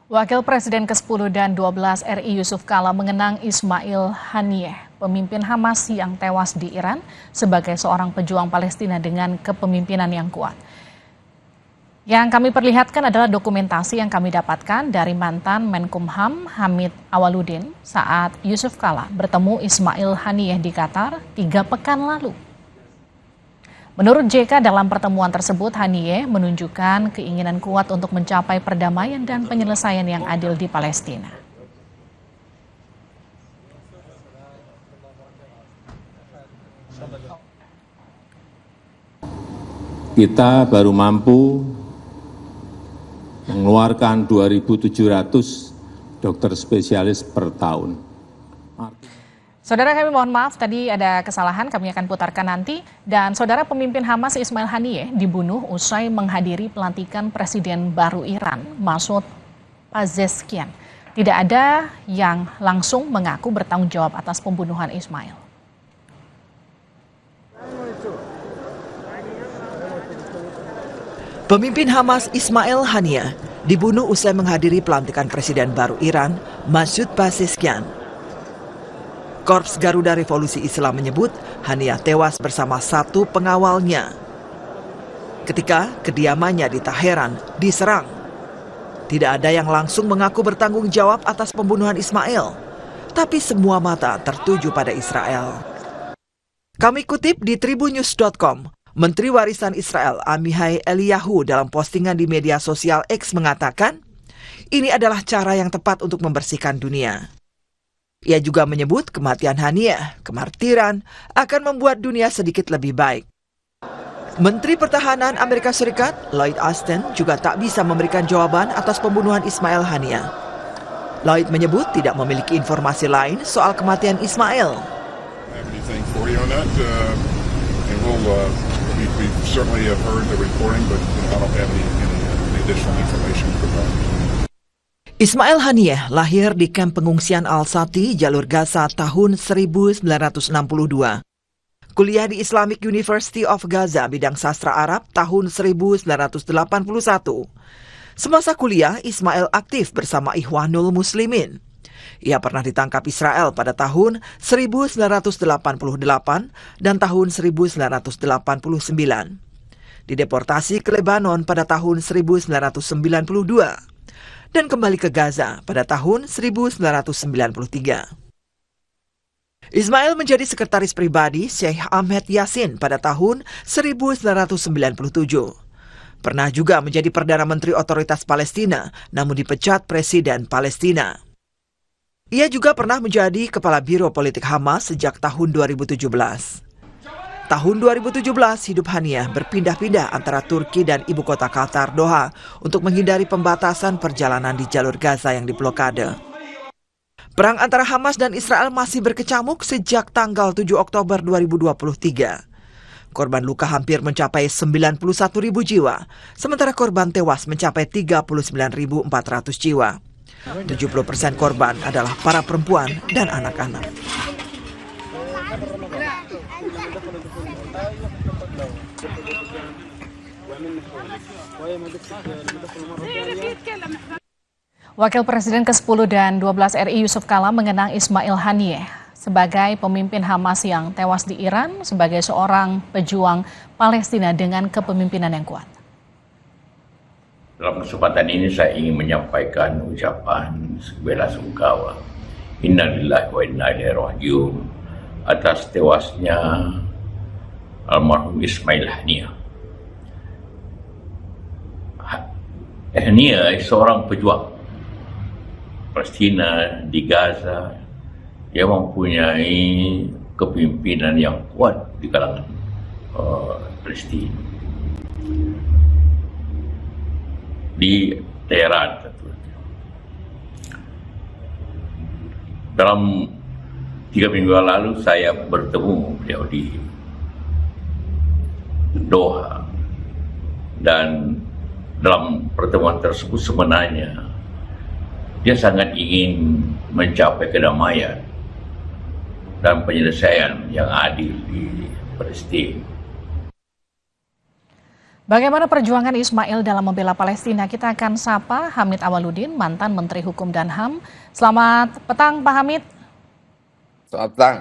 Wakil Presiden ke-10 dan 12 RI Yusuf Kala mengenang Ismail Haniyeh, pemimpin Hamas yang tewas di Iran sebagai seorang pejuang Palestina dengan kepemimpinan yang kuat. Yang kami perlihatkan adalah dokumentasi yang kami dapatkan dari mantan Menkumham Hamid Awaludin saat Yusuf Kala bertemu Ismail Haniyeh di Qatar 3 pekan lalu. Menurut JK, dalam pertemuan tersebut, Haniyeh menunjukkan keinginan kuat untuk mencapai perdamaian dan penyelesaian yang adil di Palestina. Kita baru mampu mengeluarkan 2.700 dokter spesialis per tahun. Saudara, kami mohon maaf, tadi ada kesalahan, kami akan putarkan nanti. Dan saudara, pemimpin Hamas Ismail Haniyeh dibunuh usai menghadiri pelantikan Presiden baru Iran, Masoud Pezeshkian. Tidak ada yang langsung mengaku bertanggung jawab atas pembunuhan Ismail. Pemimpin Hamas Ismail Haniyeh dibunuh usai menghadiri pelantikan Presiden baru Iran, Masoud Pezeshkian. Korps Garuda Revolusi Islam menyebut Haniyeh tewas bersama satu pengawalnya ketika kediamannya di Teheran diserang. Tidak ada yang langsung mengaku bertanggung jawab atas pembunuhan Ismail, tapi semua mata tertuju pada Israel. Kami kutip di tribunnews.com, Menteri Warisan Israel Amihai Eliyahu dalam postingan di media sosial X mengatakan, ini adalah cara yang tepat untuk membersihkan dunia. Ia juga menyebut kematian Haniyeh, kemartiran, akan membuat dunia sedikit lebih baik. Menteri Pertahanan Amerika Serikat, Lloyd Austin, juga tak bisa memberikan jawaban atas pembunuhan Ismail Haniyeh. Lloyd menyebut tidak memiliki informasi lain soal kematian Ismail. Ismail Haniyeh lahir di kamp pengungsian Al-Sati, Jalur Gaza tahun 1962. Kuliah di Islamic University of Gaza bidang sastra Arab tahun 1981. Semasa kuliah, Ismail aktif bersama Ikhwanul Muslimin. Ia pernah ditangkap Israel pada tahun 1988 dan tahun 1989. Dideportasi ke Lebanon pada tahun 1992. Dan kembali ke Gaza pada tahun 1993. Ismail menjadi sekretaris pribadi Sheikh Ahmed Yassin pada tahun 1997. Pernah juga menjadi Perdana Menteri Otoritas Palestina, namun dipecat Presiden Palestina. Ia juga pernah menjadi Kepala Biro Politik Hamas sejak tahun 2017. Tahun 2017, hidup Haniyeh berpindah-pindah antara Turki dan ibu kota Qatar, Doha, untuk menghindari pembatasan perjalanan di jalur Gaza yang diblokade. Perang antara Hamas dan Israel masih berkecamuk sejak tanggal 7 Oktober 2023. Korban luka hampir mencapai 91.000 jiwa, sementara korban tewas mencapai 39.400 jiwa. 70% korban adalah para perempuan dan anak-anak. Wakil Presiden ke-10 dan 12 RI Yusuf Kala mengenang Ismail Haniyeh sebagai pemimpin Hamas yang tewas di Iran sebagai seorang pejuang Palestina dengan kepemimpinan yang kuat. Dalam kesempatan ini saya ingin menyampaikan ucapan belasungkawa Inna lillahi wa inna ilaihi raji'un atas tewasnya almarhum Ismail Haniyeh. Haniyeh seorang pejuang Palestina di Gaza. Dia mempunyai kepemimpinan yang kuat di kalangan Palestina. Di Teheran tentunya. Dalam 3 minggu lalu saya bertemu beliau di Doha, dan dalam pertemuan tersebut sebenarnya dia sangat ingin mencapai kedamaian dan penyelesaian yang adil di Palestina. Bagaimana perjuangan Ismail dalam membela Palestina? Kita akan sapa Hamid Awaludin, mantan Menteri Hukum dan HAM. Selamat petang, Pak Hamid. Selamat petang.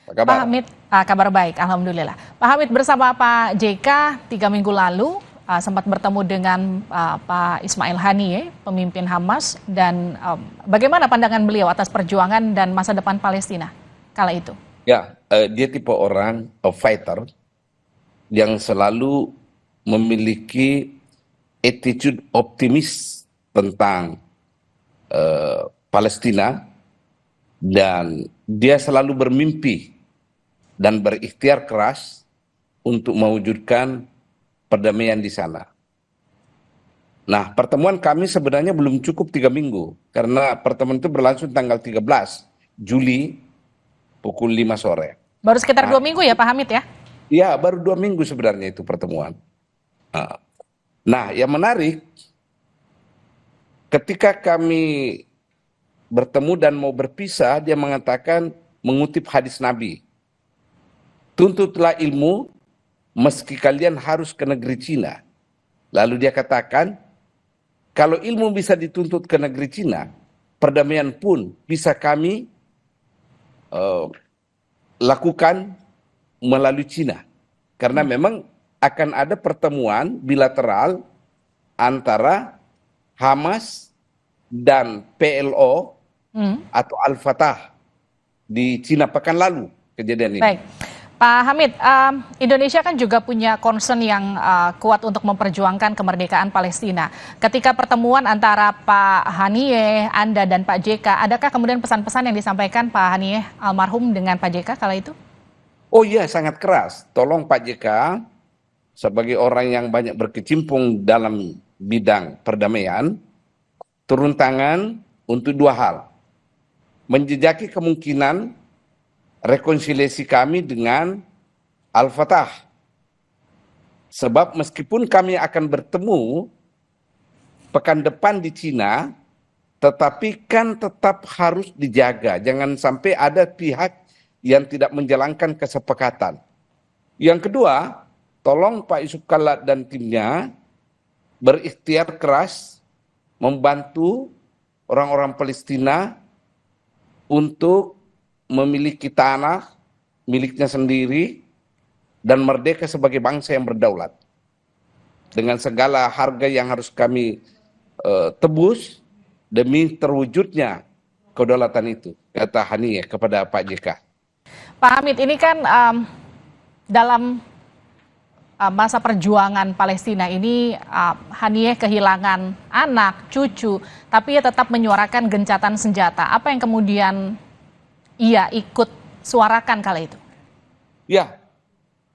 Apa kabar? Pak Hamid, kabar baik, alhamdulillah. Pak Hamid bersama Pak JK 3 minggu lalu sempat bertemu dengan Pak Ismail Haniyeh, pemimpin Hamas, dan bagaimana pandangan beliau atas perjuangan dan masa depan Palestina kala itu? Ya, dia tipe orang fighter yang selalu memiliki attitude optimis tentang Palestina, dan dia selalu bermimpi dan berikhtiar keras untuk mewujudkan perdamaian di sana. Nah, pertemuan kami sebenarnya belum cukup 3 minggu, karena pertemuan itu berlangsung tanggal 13 Juli pukul 5 sore. Baru sekitar 2 minggu ya Pak Hamid ya? Iya, baru 2 minggu sebenarnya itu pertemuan. Nah, yang menarik, ketika kami bertemu dan mau berpisah, dia mengatakan, mengutip hadis Nabi, tuntutlah ilmu meski kalian harus ke negeri Cina. Lalu dia katakan, kalau ilmu bisa dituntut ke negeri Cina, perdamaian pun bisa kami lakukan melalui Cina. Karena memang akan ada pertemuan bilateral antara Hamas dan PLO atau Al-Fatah di Cina pekan lalu kejadian ini. Baik, Pak Hamid, Indonesia kan juga punya concern yang kuat untuk memperjuangkan kemerdekaan Palestina. Ketika pertemuan antara Pak Haniyeh, Anda dan Pak JK, adakah kemudian pesan-pesan yang disampaikan Pak Haniyeh almarhum dengan Pak JK kala itu? Oh iya, sangat keras. Tolong Pak JK, sebagai orang yang banyak berkecimpung dalam bidang perdamaian, turun tangan untuk 2 hal. Menjejaki kemungkinan rekonsiliasi kami dengan Al-Fatah. Sebab meskipun kami akan bertemu pekan depan di Cina, tetapi kan tetap harus dijaga. Jangan sampai ada pihak yang tidak menjalankan kesepakatan. Yang kedua, tolong Pak Yusuf Kalla dan timnya berikhtiar keras membantu orang-orang Palestina untuk memiliki tanah miliknya sendiri dan merdeka sebagai bangsa yang berdaulat. Dengan segala harga yang harus kami tebus demi terwujudnya kedaulatan itu, kata Haniyeh kepada Pak JK. Pak Hamid, ini kan dalam masa perjuangan Palestina ini Haniyeh kehilangan anak, cucu, tapi ia tetap menyuarakan gencatan senjata. Apa yang kemudian ia ikut suarakan kala itu? Ya,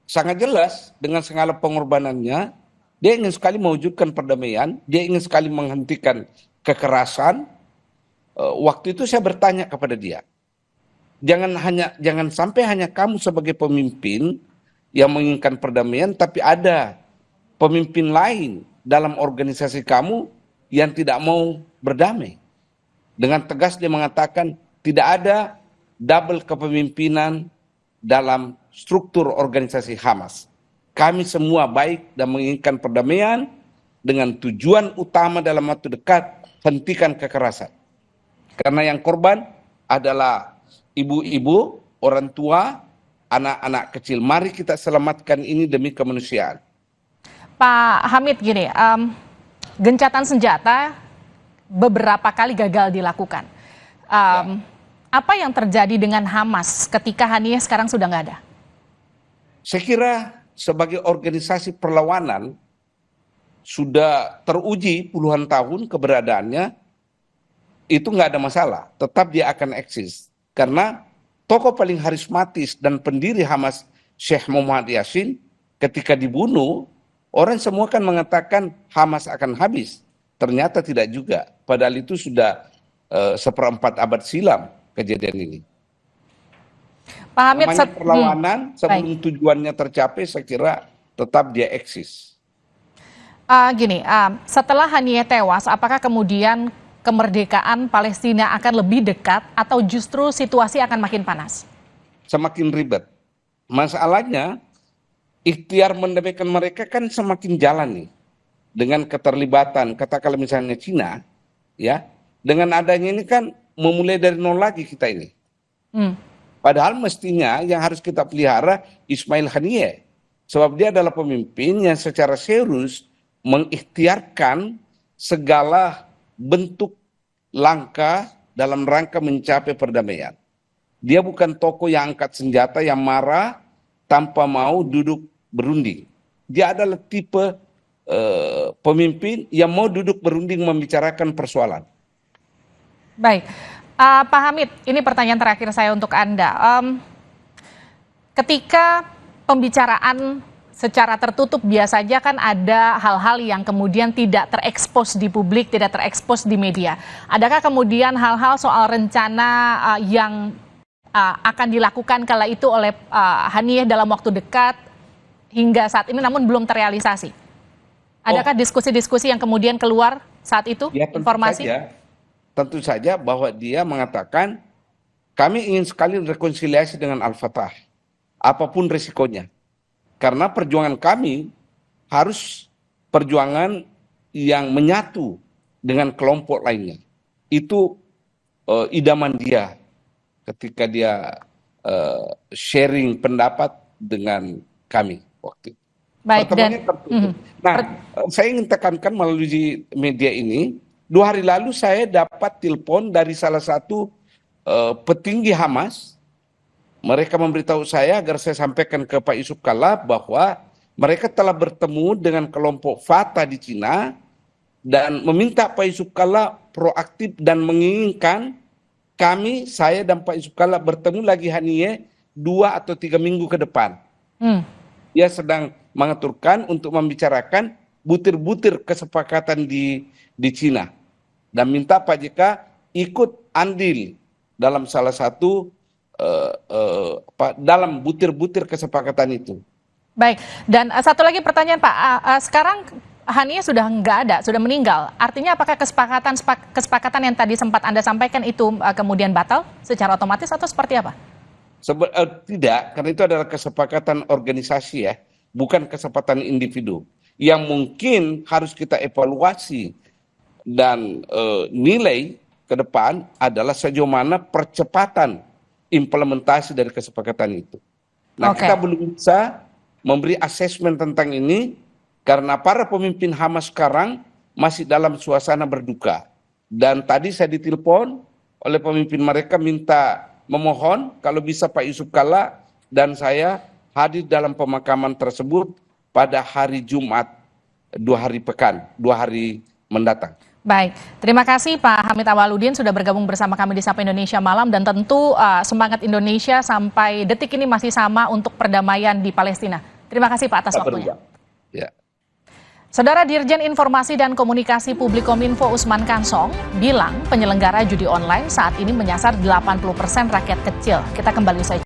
sangat jelas dengan segala pengorbanannya, dia ingin sekali mewujudkan perdamaian, dia ingin sekali menghentikan kekerasan. Waktu itu saya bertanya kepada dia, jangan sampai hanya kamu sebagai pemimpin yang menginginkan perdamaian, tapi ada pemimpin lain dalam organisasi kamu yang tidak mau berdamai. Dengan tegas dia mengatakan tidak ada double kepemimpinan dalam struktur organisasi Hamas. Kami semua baik dan menginginkan perdamaian dengan tujuan utama dalam waktu dekat, hentikan kekerasan. Karena yang korban adalah ibu-ibu, orang tua, anak-anak kecil. Mari kita selamatkan ini demi kemanusiaan. Pak Hamid, gini, gencatan senjata beberapa kali gagal dilakukan. Apa yang terjadi dengan Hamas ketika Haniyeh sekarang sudah nggak ada? Saya kira sebagai organisasi perlawanan sudah teruji puluhan tahun keberadaannya, itu nggak ada masalah. Tetap dia akan eksis. Karena tokoh paling karismatis dan pendiri Hamas, Sheikh Muhammad Yassin, ketika dibunuh, orang semua kan mengatakan Hamas akan habis. Ternyata tidak juga. Padahal itu sudah 1/4 abad silam kejadian ini. Pak Hamid, namanya perlawanan sebelum tujuannya tercapai, saya kira tetap dia eksis. Setelah Haniyeh tewas, apakah kemudian kemerdekaan Palestina akan lebih dekat atau justru situasi akan makin panas? Semakin ribet. Masalahnya ikhtiar mendamaikan mereka kan semakin jalan nih. Dengan keterlibatan, katakanlah misalnya Cina, ya, dengan adanya ini kan memulai dari nol lagi kita ini. Padahal mestinya yang harus kita pelihara Ismail Haniyeh. Sebab dia adalah pemimpin yang secara serius mengikhtiarkan segala bentuk langkah dalam rangka mencapai perdamaian. Dia bukan tokoh yang angkat senjata, yang marah tanpa mau duduk berunding. Dia adalah tipe pemimpin yang mau duduk berunding membicarakan persoalan. Baik, Pak Hamid, ini pertanyaan terakhir saya untuk Anda. Ketika pembicaraan secara tertutup biasanya kan ada hal-hal yang kemudian tidak terekspos di publik, tidak terekspos di media. Adakah kemudian hal-hal soal rencana yang akan dilakukan kala itu oleh Haniyeh dalam waktu dekat hingga saat ini namun belum terrealisasi? Adakah diskusi-diskusi yang kemudian keluar saat itu, ya, informasi? Tentu saja bahwa dia mengatakan kami ingin sekali rekonsiliasi dengan Al-Fatah, apapun resikonya. Karena perjuangan kami harus perjuangan yang menyatu dengan kelompok lainnya. Itu idaman dia ketika dia sharing pendapat dengan kami waktu itu. Baik, dan saya ingin tekankan melalui media ini, 2 hari lalu saya dapat telepon dari salah satu petinggi Hamas. Mereka memberitahu saya agar saya sampaikan ke Pak Yusuf Kalla bahwa mereka telah bertemu dengan kelompok Fatah di Cina dan meminta Pak Yusuf Kalla proaktif dan menginginkan kami, saya dan Pak Yusuf Kalla bertemu lagi Haniyeh 2 atau 3 minggu ke depan. Dia sedang mengaturkan untuk membicarakan butir-butir kesepakatan di Cina dan minta Pak JK ikut andil dalam salah satu dalam butir-butir kesepakatan itu. Baik, dan satu lagi pertanyaan Pak, sekarang Haniyeh sudah nggak ada, sudah meninggal. Artinya apakah kesepakatan yang tadi sempat Anda sampaikan itu kemudian batal secara otomatis atau seperti apa? Tidak, karena itu adalah kesepakatan organisasi ya, bukan kesepakatan individu. Yang mungkin harus kita evaluasi dan nilai ke depan adalah sejauh mana percepatan implementasi dari kesepakatan itu. Nah, kita belum bisa memberi asesmen tentang ini karena para pemimpin Hamas sekarang masih dalam suasana berduka. Dan tadi saya ditelepon oleh pemimpin mereka minta memohon kalau bisa Pak Yusuf Kalla dan saya hadir dalam pemakaman tersebut pada hari Jumat 2 hari pekan, 2 hari mendatang. Baik, terima kasih Pak Hamid Awaludin sudah bergabung bersama kami di Sapa Indonesia Malam dan tentu semangat Indonesia sampai detik ini masih sama untuk perdamaian di Palestina. Terima kasih Pak atas waktunya. Ya. Saudara Dirjen Informasi dan Komunikasi Publik Kominfo Usman Kansong bilang penyelenggara judi online saat ini menyasar 80% rakyat kecil. Kita kembali usai